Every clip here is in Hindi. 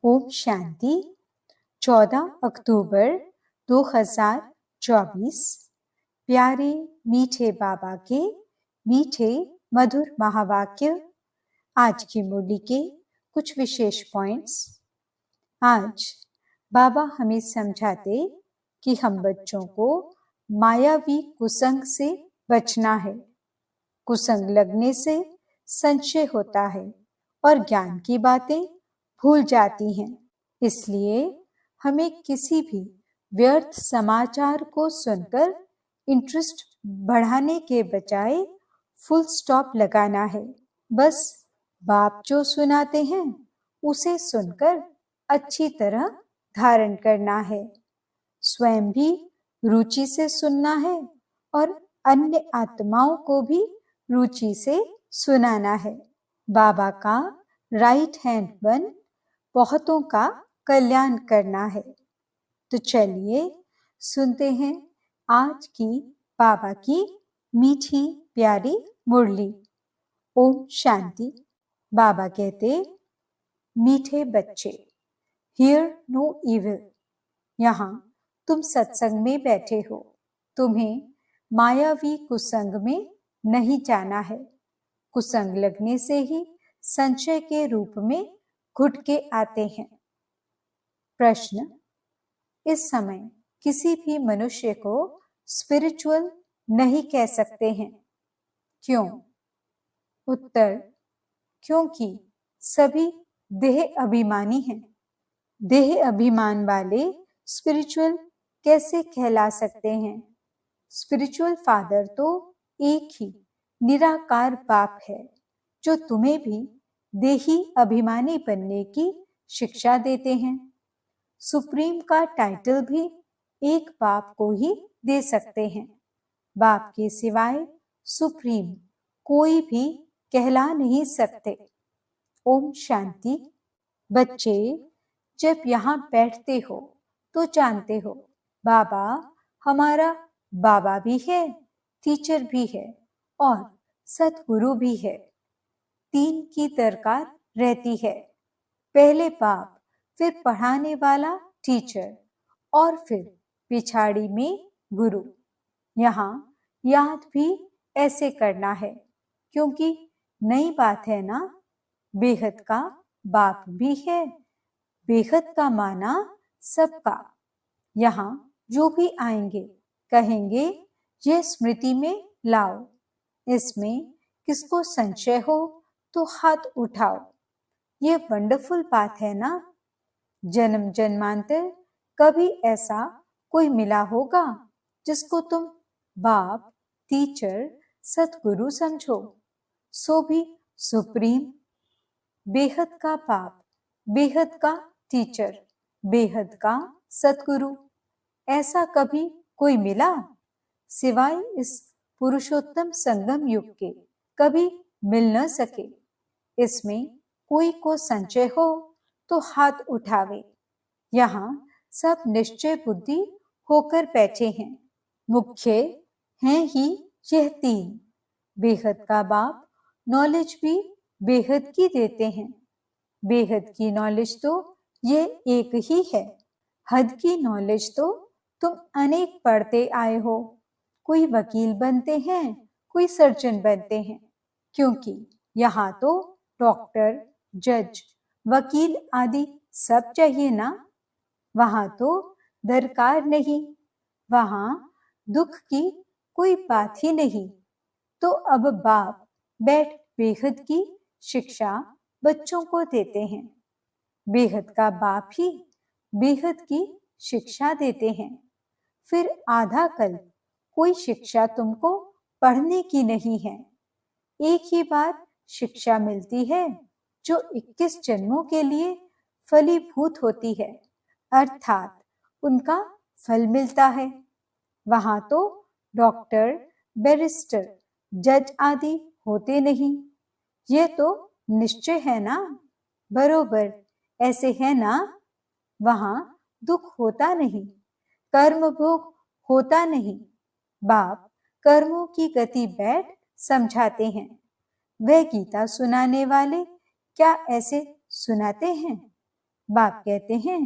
ओम शांति। 14 अक्टूबर 2024। प्यारे मीठे बाबा के मीठे मधुर महावाक्य। आज की मुरली के कुछ विशेष पॉइंट्स। आज बाबा हमें समझाते कि हम बच्चों को मायावी कुसंग से बचना है। कुसंग लगने से संशय होता है और ज्ञान की बातें भूल जाती हैं। इसलिए हमें किसी भी व्यर्थ समाचार को सुनकर इंटरेस्ट बढ़ाने के बजाय फुल स्टॉप लगाना है। बस बाप जो सुनाते हैं उसे सुनकर अच्छी तरह धारण करना है। स्वयं भी रुचि से सुनना है और अन्य आत्माओं को भी रुचि से सुनाना है। बाबा का राइट हैंड बन बहुतों का कल्याण करना है। तो चलिए सुनते हैं आज की बाबा की मीठी प्यारी मुरली। ओम शांति। बाबा कहते, मीठे बच्चे, हियर नो इविल। यहाँ तुम सत्संग में बैठे हो, तुम्हें मायावी कुसंग में नहीं जाना है। कुसंग लगने से ही संशय के रूप में घुट के आते हैं। प्रश्न, इस समय किसी भी मनुष्य को स्पिरिचुअल नहीं कह सकते हैं, क्यों? उत्तर, क्योंकि सभी देह अभिमानी हैं। देह अभिमान वाले स्पिरिचुअल कैसे कहला सकते हैं? स्पिरिचुअल फादर तो एक ही निराकार बाप है जो तुम्हें भी देही अभिमानी बनने की शिक्षा देते हैं। सुप्रीम का टाइटल भी एक बाप को ही दे सकते हैं। बाप के सिवाय सुप्रीम कोई भी कहला नहीं सकते। ओम शांति। बच्चे, जब यहाँ बैठते हो तो जानते हो बाबा हमारा बाबा भी है, टीचर भी है और सतगुरु भी है। तीन की दरकार रहती है। पहले बाप, फिर पढ़ाने वाला टीचर और फिर पिछाड़ी में गुरु। यहाँ याद भी ऐसे करना है, क्योंकि नई बात है ना। बेहद का बाप भी है, बेहद का माना सबका। यहाँ जो भी आएंगे कहेंगे ये स्मृति में लाओ। इसमें किसको संशय हो तो हाथ उठाओ। ये वंडरफुल बात है ना। जन्म जन्मांतर कभी ऐसा कोई मिला होगा जिसको तुम बाप, टीचर, सतगुरु समझो, सो भी सुप्रीम, बेहद का बाप, बेहद का टीचर, बेहद का सतगुरु, ऐसा कभी कोई मिला? सिवाय इस पुरुषोत्तम संगम युग के कभी मिल न सके। इसमें कोई को संशय हो तो हाथ उठावे। यहाँ सब निश्चय बुद्धि होकर बैठे हैं। मुख्य हैं ही यह तीन। बेहद का बाप नॉलेज भी बेहद की देते हैं। बेहद की नॉलेज तो ये एक ही है। हद की नॉलेज तो तुम अनेक पढ़ते आए हो। कोई वकील बनते हैं, कोई सर्जन बनते हैं, क्योंकि यहाँ तो डॉक्टर, जज, वकील आदि सब चाहिए ना। वहां तो दरकार नहीं, वहां दुख की कोई बात ही नहीं। तो अब बाप बैठ बेहद की शिक्षा बच्चों को देते हैं। बेहद का बाप ही बेहद की शिक्षा देते हैं। फिर आधा कल कोई शिक्षा तुमको पढ़ने की नहीं है। एक ही बार शिक्षा मिलती है जो 21 जन्मों के लिए फलीभूत होती है, अर्थात उनका फल मिलता है। वहां तो डॉक्टर, बैरिस्टर, जज आदि होते नहीं। ये तो निश्चय है ना, बरोबर ऐसे है ना। वहां दुख होता नहीं, कर्म भोग होता नहीं। बाप कर्मों की गति बैठ समझाते हैं। वह गीता सुनाने वाले क्या ऐसे सुनाते हैं? बाप कहते हैं,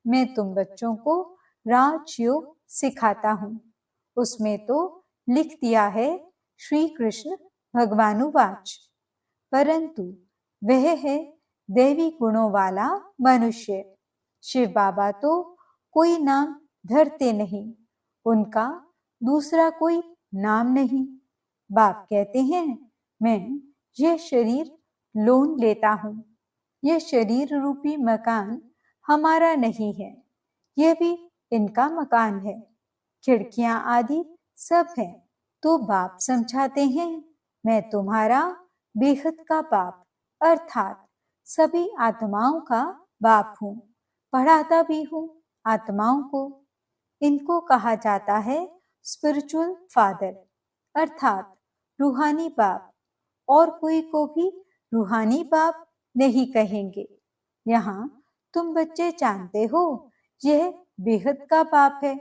मैं तुम बच्चों को राजयोग सिखाता हूँ। उसमें तो लिख दिया है श्री कृष्ण भगवानुवाच, परंतु वह है दैवी गुणों वाला मनुष्य। शिव बाबा तो कोई नाम धरते नहीं, उनका दूसरा कोई नाम नहीं। बाप कहते हैं, मैं यह शरीर लोन लेता हूँ। यह शरीर रूपी मकान हमारा नहीं है, यह भी इनका मकान है। खिड़कियां आदि सब है। तो बाप समझाते हैं, मैं तुम्हारा बेहद का बाप अर्थात सभी आत्माओं का बाप हूँ। पढ़ाता भी हूँ आत्माओं को। इनको कहा जाता है स्पिरिचुअल फादर अर्थात रूहानी बाप, और कोई को भी रूहानी बाप नहीं कहेंगे। यहाँ तुम बच्चे जानते हो यह बेहद का बाप है।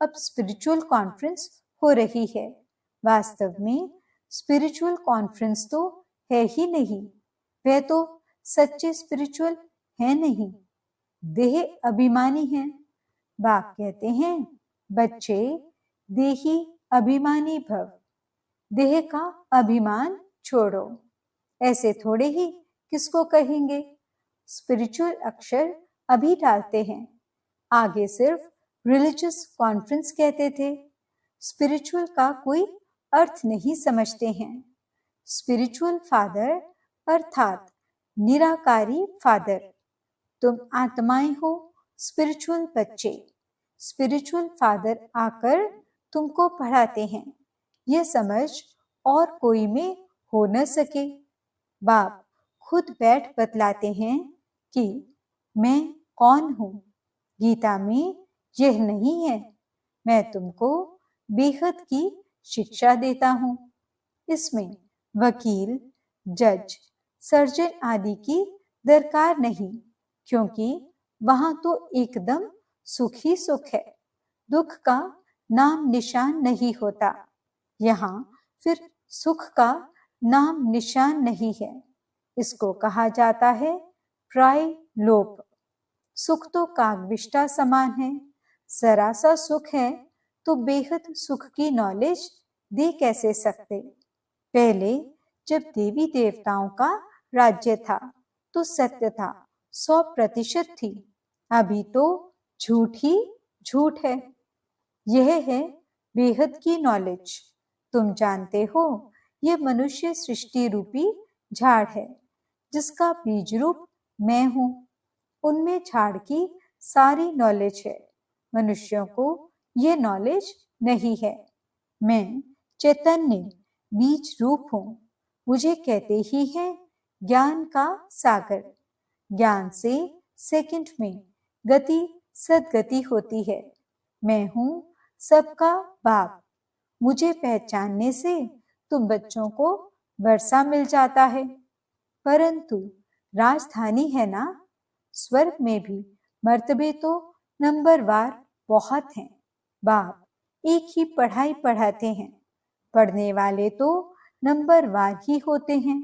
अब स्पिरिचुअल कॉन्फ्रेंस हो रही है। वास्तव में स्पिरिचुअल कॉन्फ्रेंस तो है ही नहीं, वह तो सच्चे स्पिरिचुअल है नहीं, देह अभिमानी हैं। बाप कहते हैं, बच्चे देही अभिमानी भव, देह का अभिमान छोड़ो। ऐसे थोड़े ही किसको कहेंगे। स्पिरिचुअल अक्षर अभी डालते हैं, आगे सिर्फ रिलीजियस कॉन्फ्रेंस कहते थे। स्पिरिचुअल का कोई अर्थ नहीं समझते हैं। स्पिरिचुअल फादर अर्थात निराकारी फादर। तुम आत्माएं हो स्पिरिचुअल बच्चे। स्पिरिचुअल फादर आकर तुमको पढ़ाते हैं। यह समझ और कोई में हो न सके। बाप खुद बैठ बतलाते हैं कि मैं कौन हूँ। गीता में यह नहीं है। मैं तुमको बेहद की शिक्षा देता हूँ। इसमें वकील, जज, सर्जन आदि की दरकार नहीं, क्योंकि वहां तो एकदम सुख ही सुख है। दुख का नाम निशान नहीं होता। यहाँ फिर सुख का नाम निशान नहीं है। इसको कहा जाता है प्रायलोप। सुख तो कागविष्टा समान है। जरा सा सुख है तो बेहद सुख की नॉलेज दे कैसे सकते। पहले जब देवी देवताओं का राज्य था तो सत्य था, 100% थी। अभी तो झूठ ही झूठ है। यह है बेहद की नॉलेज। तुम जानते हो यह मनुष्य सृष्टि रूपी झाड़ है, जिसका बीज रूप मैं हूँ। उनमें झाड़ की सारी नॉलेज है। मनुष्यों को यह नॉलेज नहीं है। मैं चैतन्य बीज रूप हूँ। मुझे कहते ही है ज्ञान का सागर। ज्ञान से सेकंड में गति सदगति होती है। मैं हूँ सबका बाप। मुझे पहचानने से तुम बच्चों को वर्षा मिल जाता है। परंतु राजधानी है ना, स्वर्ग में भी मर्तबे तो नंबरवार बहुत हैं। बाप एक ही पढ़ाई पढ़ाते हैं। पढ़ने वाले तो नंबरवार ही होते हैं।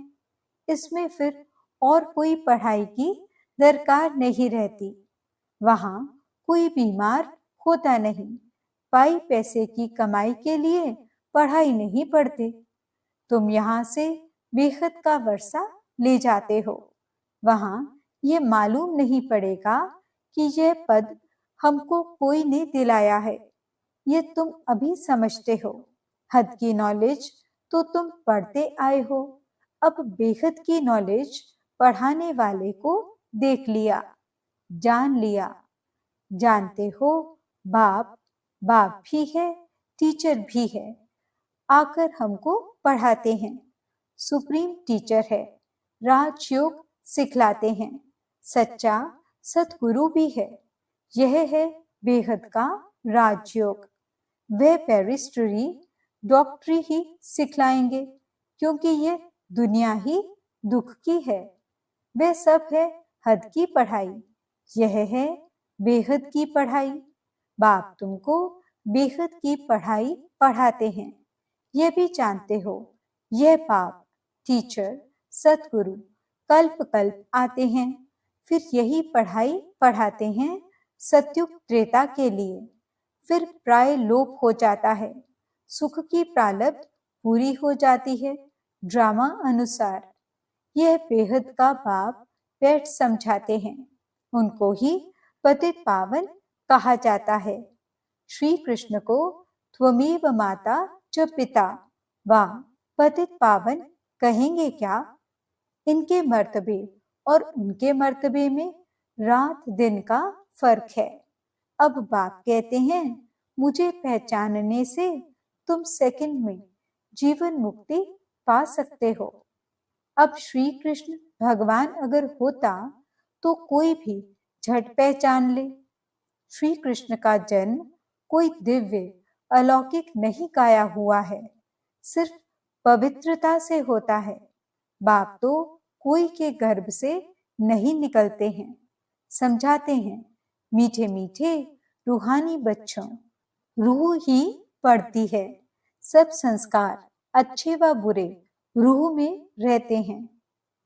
इसमें फिर और कोई पढ़ाई की दरकार नहीं रहती। वहां कोई बीमार होता नहीं। पाई पैसे की कमाई के लिए पढ़ाई नहीं पढ़ते। तुम यहाँ से बेहद का वर्षा ले जाते हो। वहां ये मालूम नहीं पड़ेगा कि यह पद हमको कोई ने दिलाया है। ये तुम अभी समझते हो। हद की नॉलेज तो तुम पढ़ते आए हो। अब बेहद की नॉलेज पढ़ाने वाले को देख लिया, जान लिया। जानते हो बाप बाप भी है, टीचर भी है। आकर हमको पढ़ाते हैं। सुप्रीम टीचर है। राजयोग सिखलाते हैं। सच्चा सतगुरु भी है। यह है बेहद का राजयोग। वह बैरिस्टरी डॉक्टरी ही सिखलाएंगे, क्योंकि यह दुनिया ही दुख की है। वह सब है हद की पढ़ाई। यह है बेहद की पढ़ाई। बाप तुमको बेहद की पढ़ाई पढ़ाते हैं। यह भी जानते हो यह बाप टीचर सतगुरु कल्प कल्प आते हैं, फिर यही पढ़ाई पढ़ाते हैं सत्युग त्रेता के लिए। फिर प्राय लोप हो जाता है, सुख की प्रारब्ध पूरी हो जाती है ड्रामा अनुसार। यह बेहद का बाप बैठ समझाते हैं, उनको ही पतित पावन कहा जाता है। श्री कृष्ण को त्वमेव माता च पिता व पतित पावन कहेंगे क्या? इनके मर्तबे और उनके मर्तबे में रात दिन का फर्क है। अब बाप कहते हैं, मुझे पहचानने से तुम सेकंड में जीवन मुक्ति पा सकते हो। अब श्री कृष्ण भगवान अगर होता तो कोई भी झट पहचान ले। श्री कृष्ण का जन्म कोई दिव्य अलौकिक नहीं गाया हुआ है, सिर्फ पवित्रता से होता है। बाप तो कोई के गर्भ से नहीं निकलते हैं। समझाते हैं, मीठे मीठे रूहानी बच्चों, रूह ही पढ़ती है। सब संस्कार अच्छे व बुरे रूह में रहते हैं।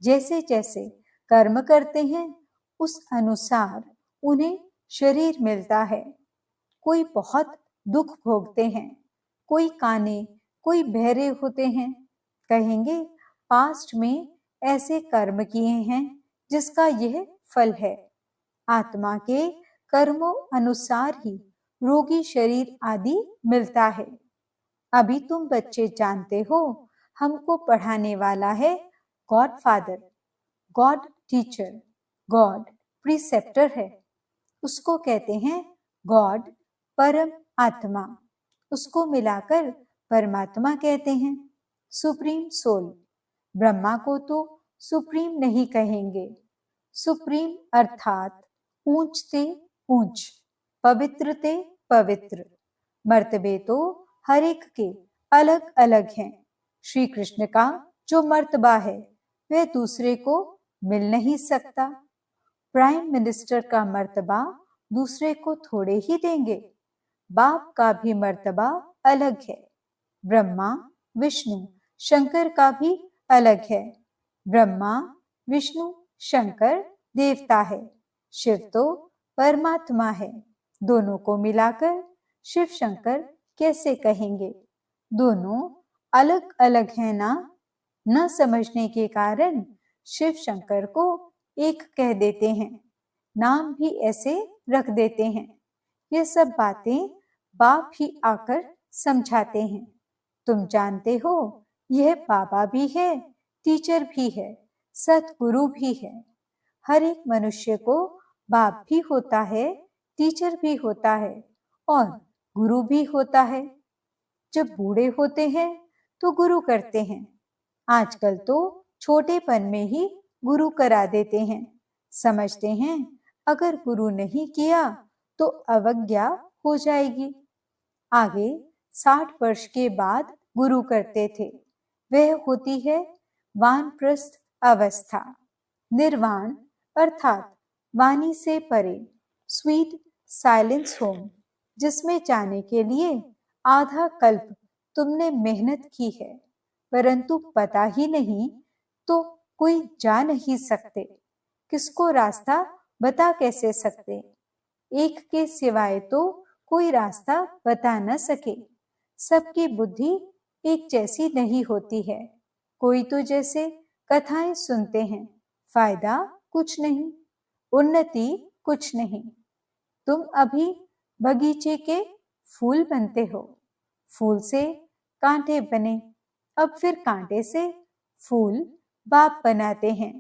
जैसे जैसे कर्म करते हैं उस अनुसार उन्हें शरीर मिलता है। कोई बहुत दुख भोगते हैं, कोई काने, कोई बहरे होते हैं। कहेंगे पास्ट में ऐसे कर्म किए हैं जिसका यह फल है। आत्मा के कर्मों अनुसार ही रोगी शरीर आदि मिलता है। अभी तुम बच्चे जानते हो, हमको पढ़ाने वाला है God father, God teacher, God preceptor है। उसको कहते हैं गॉड परम आत्मा। उसको मिलाकर परमात्मा कहते हैं, सुप्रीम सोल। ब्रह्मा को तो सुप्रीम नहीं कहेंगे। सुप्रीम अर्थात ऊंच से ऊंच, पवित्र ते पवित्र। मर्तबे तो हर एक के अलग अलग हैं। श्री कृष्ण का जो मर्तबा है वह दूसरे को मिल नहीं सकता। प्राइम मिनिस्टर का मर्तबा दूसरे को थोड़े ही देंगे। बाप का भी मर्तबा अलग है। ब्रह्मा विष्णु शंकर का भी अलग है। ब्रह्मा विष्णु शंकर देवता है, शिव तो परमात्मा है। दोनों को मिलाकर शिव शंकर कैसे कहेंगे? दोनों अलग अलग है ना। न समझने के कारण शिव शंकर को एक कह देते हैं, नाम भी ऐसे रख देते हैं। ये सब बातें बाप ही आकर समझाते हैं। तुम जानते हो, यह बाबा भी है, टीचर भी है, सतगुरु भी है। हर एक मनुष्य को बाप भी होता है, टीचर भी होता है और गुरु भी होता है। जब बूढ़े होते हैं तो गुरु करते हैं। आजकल तो छोटेपन में ही गुरु करा देते हैं। समझते हैं अगर गुरु नहीं किया तो अवज्ञा हो जाएगी। आगे 60 वर्ष के बाद गुरु करते थे। वह होती है वानप्रस्थ अवस्था, निर्वाण अर्थात वाणी से परे, स्वीट साइलेंस होम, जिसमें जाने के लिए आधा कल्प तुमने मेहनत की है, परंतु पता ही नहीं तो कोई जा नहीं सकते। किसको रास्ता बता कैसे सकते? एक के सिवाय तो कोई रास्ता बता न सके। सबकी बुद्धि एक जैसी नहीं होती है। कोई तो जैसे कथाएं सुनते हैं, फायदा कुछ नहीं, उन्नति कुछ नहीं। तुम अभी बगीचे के फूल बनते हो, फूल से कांटे बने, अब फिर कांटे से फूल बाप बनाते हैं।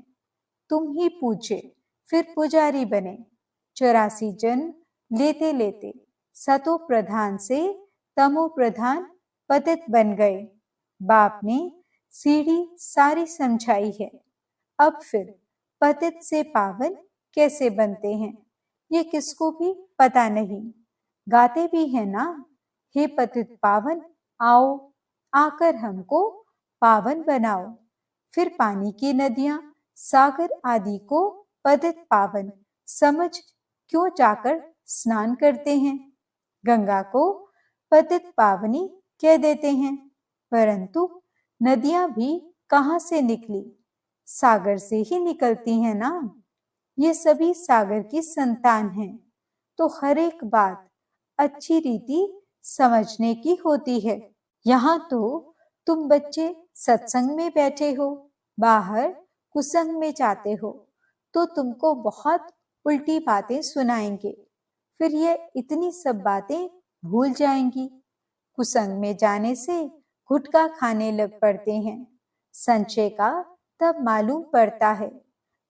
तुम ही पूछे, फिर पुजारी बने। 84 जन्म लेते लेते सतो प्रधान से तमो प्रधान पतित बन गए। बाप ने सीढ़ी सारी समझाई है। अब फिर पतित से पावन कैसे बनते हैं ये किसको भी पता नहीं। गाते भी है ना, हे पतित पावन आओ, आकर हमको पावन बनाओ। फिर पानी की नदियां सागर आदि को पतित पावन समझ क्यों जाकर स्नान करते हैं। गंगा को पतित पावनी कह देते हैं, परंतु नदियां भी कहां से निकली? सागर से ही निकलती हैं ना। ये सभी सागर की संतान हैं, तो हर एक बात अच्छी रीति समझने की होती है। यहाँ तो तुम बच्चे सत्संग में बैठे हो, बाहर कुसंग में जाते हो, तो तुमको बहुत उल्टी बातें सुनाएंगे, फिर ये इतनी सब बातें भूल जाएंगी। कुसंग में जाने से गुटखा खाने लग पड़ते हैं, संचय का तब मालूम पड़ता है,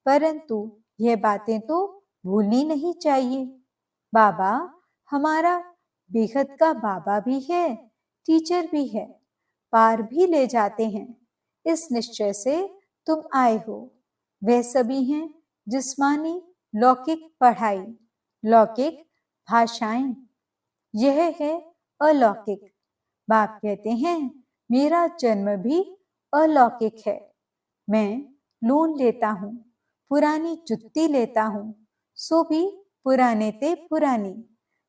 परंतु यह बातें तो भूलनी नहीं चाहिए। बाबा हमारा बेहद का बाबा भी है, टीचर भी है, पार भी ले जाते हैं। इस निश्चय से तुम आए हो। वे सभी हैं जिस्मानी लौकिक पढ़ाई, लौकिक भाषाएं, यह है अलौकिक। बाप कहते हैं मेरा जन्म भी अलौकिक है। मैं लोन लेता हूँ, पुरानी जुत्ती लेता हूँ, सो भी पुराने ते पुरानी,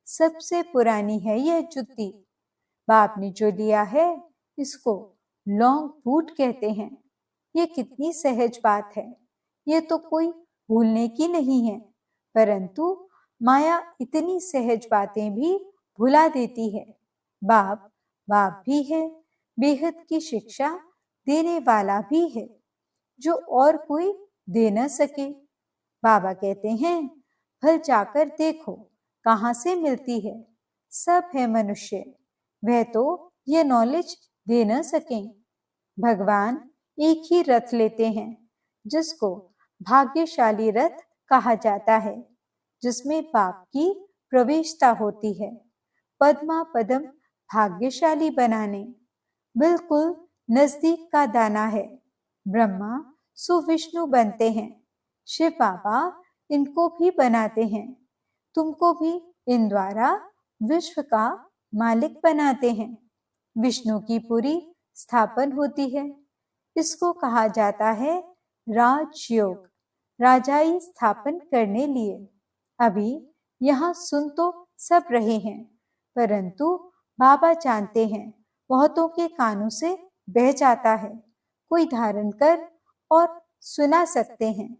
सबसे पुरानी है यह जुत्ती। बाप ने जो लिया है इसको लॉन्ग बूट कहते हैं। ये कितनी सहज बात है, ये तो कोई भूलने की नहीं है, परंतु माया इतनी सहज बातें भी भुला देती है। बाप बाप भी है, बेहद की शिक्षा देने वाला भी है, जो और कोई दे न सके। बाबा कहते हैं फल जाकर देखो कहाँ से मिलती है, सब है मनुष्य, वह तो ये नॉलेज दे न सकें। भगवान एक ही रथ लेते हैं, जिसको भाग्यशाली रथ कहा जाता है, जिसमें बाप की प्रवेशता होती है। पद्मा पदम भाग्यशाली बनाने, बिल्कुल नजदीक का दाना है। ब्रह्मा सो विष्णु बनते हैं, शिव बाबा इनको भी बनाते हैं, तुमको भी इन द्वारा विश्व का मालिक बनाते हैं। विष्णु की पूरी स्थापन होती है, इसको कहा जाता है राजयोग, राजाई स्थापन करने लिए। अभी यहाँ सुन तो सब रहे हैं, परंतु बाबा जानते हैं बहुतों के कानों से बह जाता है, कोई धारण कर और सुना सकते हैं,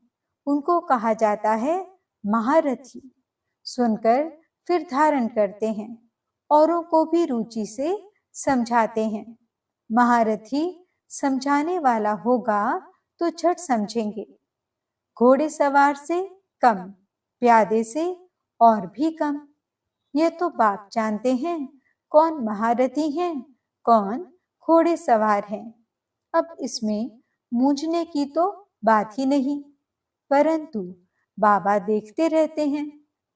उनको कहा जाता है महारथी। सुनकर फिर धारण करते हैं, औरों को भी रुचि से समझाते हैं। महारथी समझाने वाला होगा तो झट समझेंगे। घोड़े सवार से कम, प्यादे से और भी कम। यह तो बाप जानते हैं कौन महारथी हैं, कौन घोड़े सवार हैं। अब इसमें मूंझने की तो बात ही नहीं, परंतु बाबा देखते रहते हैं,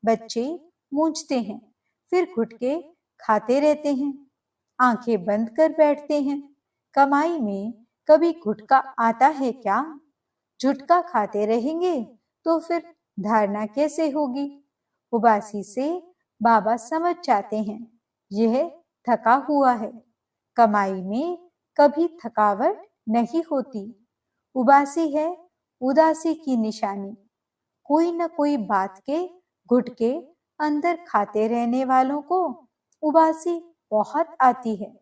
बच्चे मूंझते हैं, फिर गुटके खाते रहते हैं, आंखें बंद कर बैठते हैं। कमाई में कभी गुटका आता है क्या? झुटका खाते रहेंगे तो फिर धारणा कैसे होगी? उबासी से बाबा समझ जाते हैं यह थका हुआ है। कमाई में कभी थकावट नहीं होती, उबासी है उदासी की निशानी। कोई न कोई बात के गुटके अंदर खाते रहने वालों को उबासी बहुत आती है।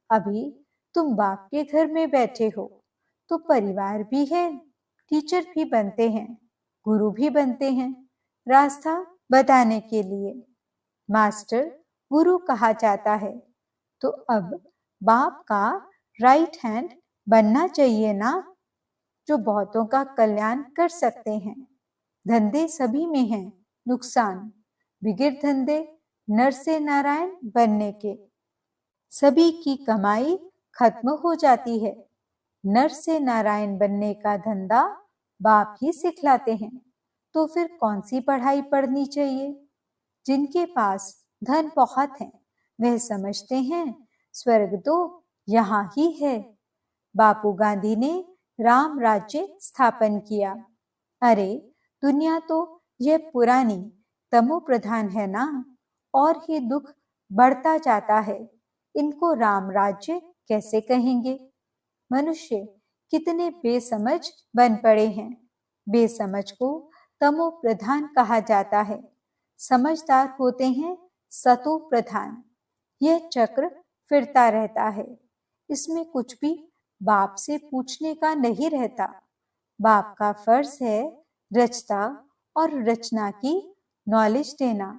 अभी तुम बाप के घर में बैठे हो तो परिवार भी है, टीचर भी बनते हैं, गुरु भी बनते हैं, रास्ता बताने के लिए। मास्टर गुरु कहा जाता है, तो अब बाप का राइट हैंड बनना चाहिए ना, जो बहुतों का कल्याण कर सकते हैं। धंधे सभी में हैं नुकसान, बिगड़ धंधे नर से नारायण बनने के। सभी की कमाई खत्म हो जाती है, नर से नारायण बनने का धंधा बाप ही सिखलाते हैं, तो फिर कौन सी पढ़ाई पढ़नी चाहिए? जिनके पास धन बहुत है वह समझते हैं स्वर्ग तो यहाँ ही है। बापू गांधी ने राम राज्य स्थापन किया। अरे दुनिया तो यह पुरानी तमो प्रधान है ना, और ही दुख बढ़ता जाता है, इनको राम राज्य कैसे कहेंगे? मनुष्य कितने बेसमझ बन पड़े हैं। बेसमझ को तमो प्रधान कहा जाता है, समझदार होते हैं सतो प्रधान। यह चक्र फिरता रहता है, इसमें कुछ भी बाप से पूछने का नहीं रहता। बाप का फर्ज है रचता और रचना की नॉलेज देना,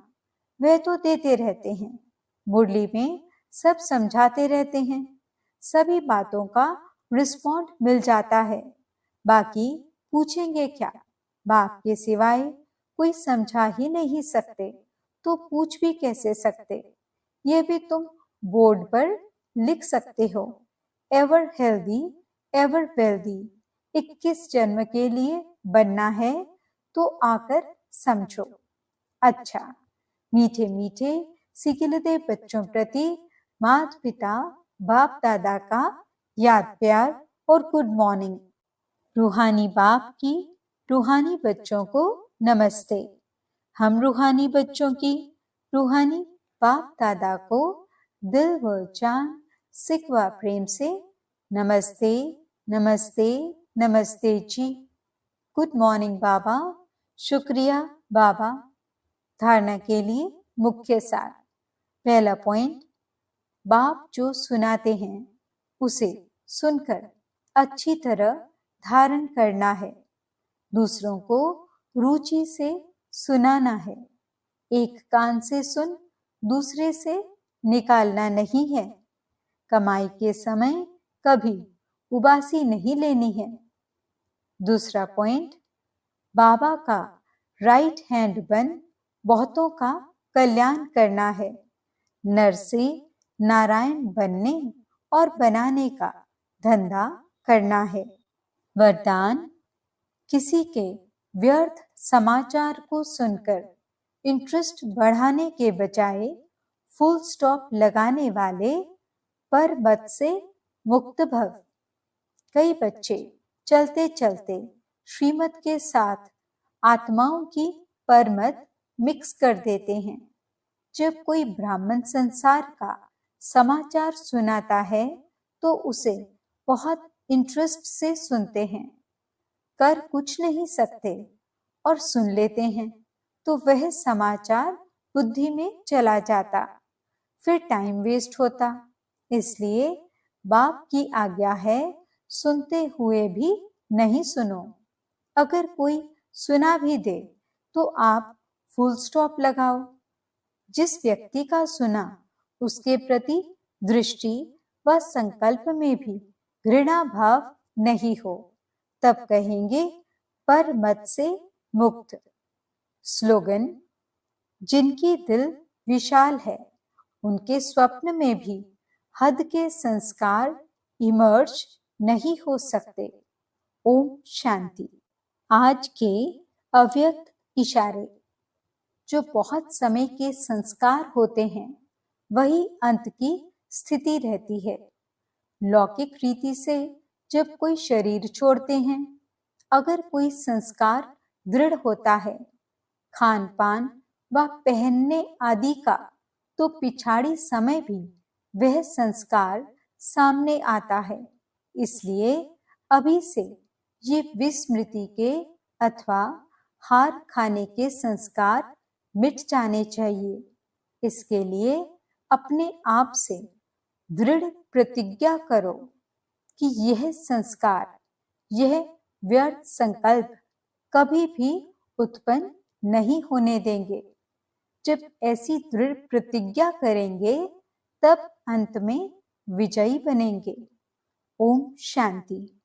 वह तो देते रहते हैं। मुरली में सब समझाते रहते हैं, सभी बातों का रिस्पॉन्ड मिल जाता है। बाकी पूछेंगे क्या? बाप के सिवाय कोई समझा ही नहीं सकते, तो पूछ भी कैसे सकते? ये भी तुम बोर्ड पर लिख सकते हो। Ever healthy, ever wealthy. 21 जन्म के लिए बनना है तो आकर समझो। अच्छा, मीठे मीठे सिकिलते बच्चों प्रति माता पिता बाप दादा का याद प्यार और गुड मॉर्निंग। रूहानी बाप की रूहानी बच्चों को नमस्ते। हम रूहानी बच्चों की रूहानी बाप दादा को दिल व जान सिकवा प्रेम से नमस्ते नमस्ते नमस्ते जी। गुड मॉर्निंग बाबा। शुक्रिया बाबा। धारणा के लिए मुख्य सार। पहला पॉइंट, बाप जो सुनाते हैं उसे सुनकर अच्छी तरह धारण करना है। दूसरों को रुचि से सुनाना है। एक कान से सुन दूसरे से निकालना नहीं है। कमाई के समय कभी उबासी नहीं लेनी है। दूसरा पॉइंट, बाबा का राइट हैंड बन बहुतों का कल्याण करना है। नर से नारायण बनने और बनाने का धंधा करना है। वरदान, किसी के व्यर्थ समाचार को सुनकर इंटरेस्ट बढ़ाने के बजाय फुल स्टॉप लगाने वाले पर मत से मुक्त भव। कई बच्चे चलते चलते श्रीमत के साथ आत्माओं की परमत मिक्स कर देते हैं। जब कोई ब्राह्मण संसार का समाचार सुनाता है तो उसे बहुत इंटरेस्ट से सुनते हैं। कर कुछ नहीं सकते और सुन लेते हैं तो वह समाचार बुद्धि में चला जाता, फिर टाइम वेस्ट होता। इसलिए बाप की आज्ञा है, सुनते हुए भी नहीं सुनो। अगर कोई सुना भी दे तो आप फुल स्टॉप लगाओ। जिस व्यक्ति का सुना उसके प्रति दृष्टि व संकल्प में भी घृणा भाव नहीं हो, तब कहेंगे पर मत से मुक्त। स्लोगन, जिनकी दिल विशाल है उनके स्वप्न में भी हद के संस्कार इमर्ज नहीं हो सकते। ओम शांति। आज के अव्यक्त इशारे। जो बहुत समय के संस्कार होते हैं वही अंत की स्थिति रहती है। लौकिक रीति से जब कोई शरीर छोड़ते हैं, अगर कोई संस्कार दृढ़ होता है, खान पान व पहनने आदि का, तो पिछाड़ी समय भी वह संस्कार सामने आता है। इसलिए अभी से ये विस्मृति के अथवा हार खाने के संस्कार मिट जाने चाहिए। इसके लिए अपने आप से दृढ़ प्रतिज्ञा करो कि यह संस्कार, यह व्यर्थ संकल्प कभी भी उत्पन्न नहीं होने देंगे। जब ऐसी दृढ़ प्रतिज्ञा करेंगे तब अंत में विजयी बनेंगे। ओम शांति।